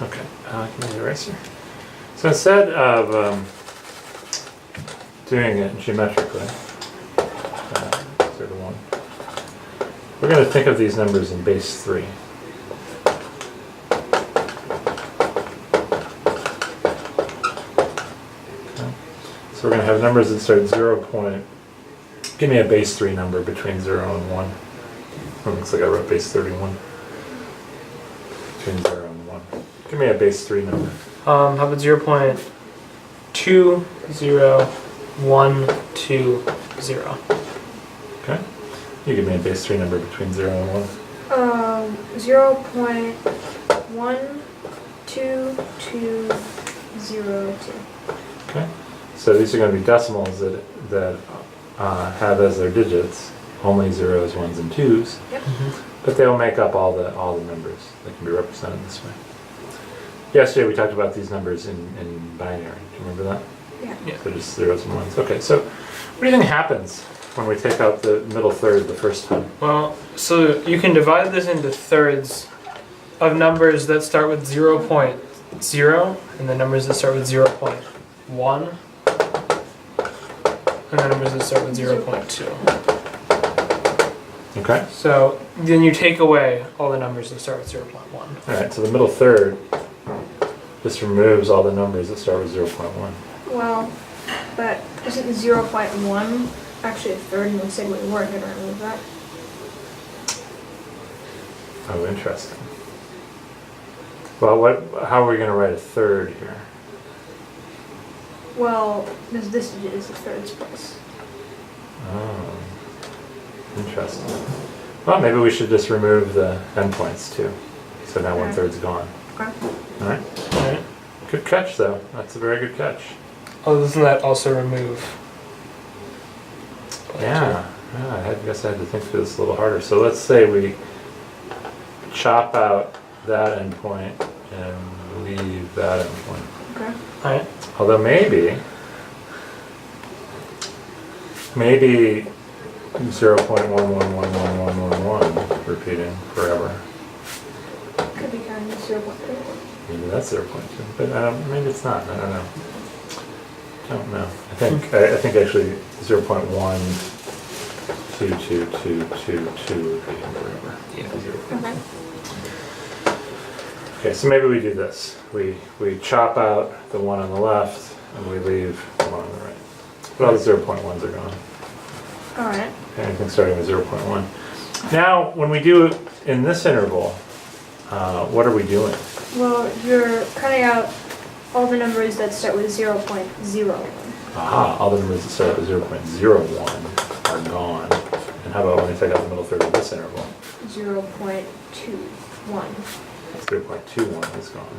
Okay, give me the eraser. So instead of doing it geometrically, 0 to 1, we're going to think of these numbers in base 3. Okay. So we're going to have numbers that start at 0 point. Give me a base 3 number between 0 and 1. It looks like I wrote base 31. Between 0 and 1. Give me a base 3 number. How about 0.201220? Okay. You give me a base 3 number between 0 and 1. 0.12202. Okay. So these are going to be decimals that have as their digits only 0s, 1s, and 2s. Yep. But they'll make up all the numbers that can be represented this way. Yesterday we talked about these numbers in binary. Do you remember that? Yeah. So just 0s and 1s. Okay, so what do you think happens when we take out the middle third the first time? Well, so you can divide this into thirds of numbers that start with 0.0 and the numbers that start with 0.1 and the numbers that start with 0.2. Okay. So then you take away all the numbers that start with 0.1. Alright, so the middle third just removes all the numbers that start with 0.1. Well, but isn't 0.1 actually a third, and we said we weren't going to remove that? Oh, interesting. Well, how are we going to write a third here? Well, this digit is the third place. Oh, interesting. Well, maybe we should just remove the endpoints too. So now 1/3's gone. Okay. Alright. Right? Good catch though. That's a very good catch. Oh, doesn't that also remove? Yeah. I guess I had to think through this a little harder. So let's say we chop out that endpoint and leave that endpoint. Okay. Alright. Although maybe 0.111111 repeating forever. Could be kind of 0.2. Maybe that's 0.2, but maybe it's not. I don't know. I think actually 0.1222222 repeating forever. Yeah. Okay. Okay, so maybe we do this. We chop out the one on the left and we leave the one on the right. But all the 0.1s are gone. Alright. Anything starting with 0.1. Now, when we do it in this interval, what are we doing? Well, you're cutting out all the numbers that start with 0.01. Aha, all the numbers that start with 0.01 are gone. And how about when we take out the middle third of this interval? 0.21. 0.21 is gone.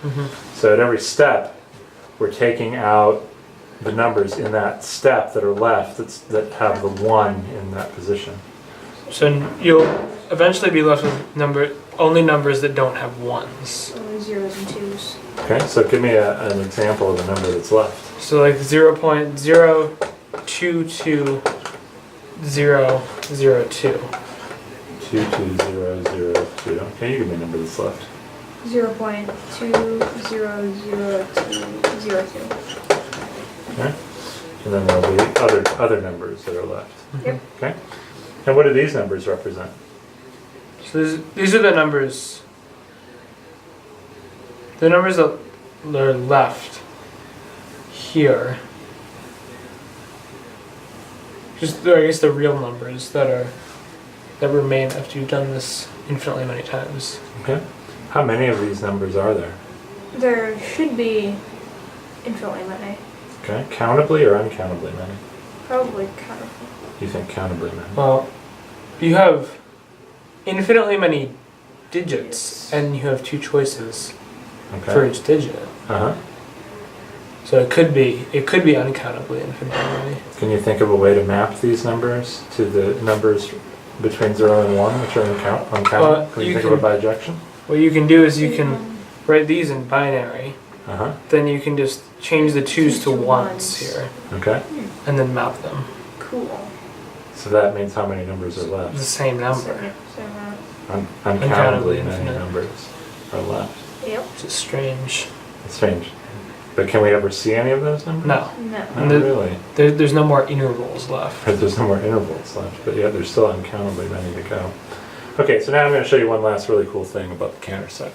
Mm-hmm. So at every step, we're taking out the numbers in that step that are left that have the 1 in that position. So you'll eventually be left with only numbers that don't have ones. Only zeros and twos. Okay, so give me an example of a number that's left. So like 0.022002. 22002. Okay, you give me a number that's left. 0.200202. Okay, and then there'll be other numbers that are left. Yep. Okay, and what do these numbers represent? So these are the numbers. The numbers that are left here. Just I guess the real numbers that remain after you've done this infinitely many times. Okay, how many of these numbers are there? There should be infinitely many. Okay, countably or uncountably many? Probably countably. You think countably many? Well, you have infinitely many digits, and you have 2 choices Okay. for each digit. Uh-huh. So it could be uncountably infinitely many. Can you think of a way to map these numbers to the numbers between 0 and 1, which are uncountable? Can you think of it by bijection? What you can do is you can write these in binary. Uh-huh. Then you can just change the 2's to 1's here, Okay. and then map them. Cool. So that means how many numbers are The left? same number. Same amount. Uncountably many infinite. numbers are left. Yep. which is strange. It's strange. But can we ever see any of those numbers? No, No. Not The- really. there's no more intervals left. But there's no more intervals left, but yeah, there's still uncountably many to go. Okay, so now I'm going to show you one last really cool thing about the counter set.